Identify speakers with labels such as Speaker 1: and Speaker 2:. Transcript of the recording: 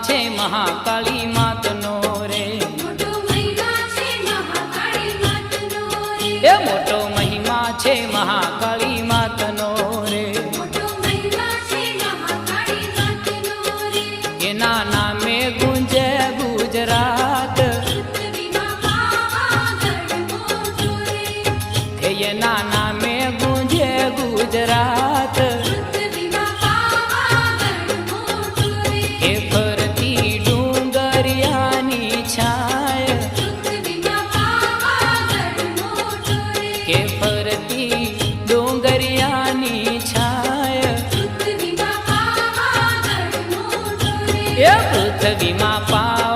Speaker 1: છે મહાકાળી માતનો રે,
Speaker 2: મોટો મહિમા છે મહાકાળી માતનો રે,
Speaker 1: એ મોટો મહિમા છે મહાકાળી માતનો રે,
Speaker 2: મોટો મહિમા છે મહાકાળી માતનો રે,
Speaker 1: એના નામે ગુંજે ગુજરાત,
Speaker 2: પૃથ્વીમાં પાવાગઢ મોટો રે,
Speaker 1: એના નામે ગુંજે ગુજરાત,
Speaker 2: પૃથ્વીમાં પાવાગઢ મોટો રે,
Speaker 1: એ ફરતી ડુંગરિયાની છાય,
Speaker 2: પૃથ્વીમાં પાવાગઢ મોટો રે,
Speaker 1: કે ફરતી ડુંગરિયાની છાય,
Speaker 2: પૃથ્વીમાં પાવાગઢ મોટો રે,
Speaker 1: એ પૃથ્વીમાં પાવ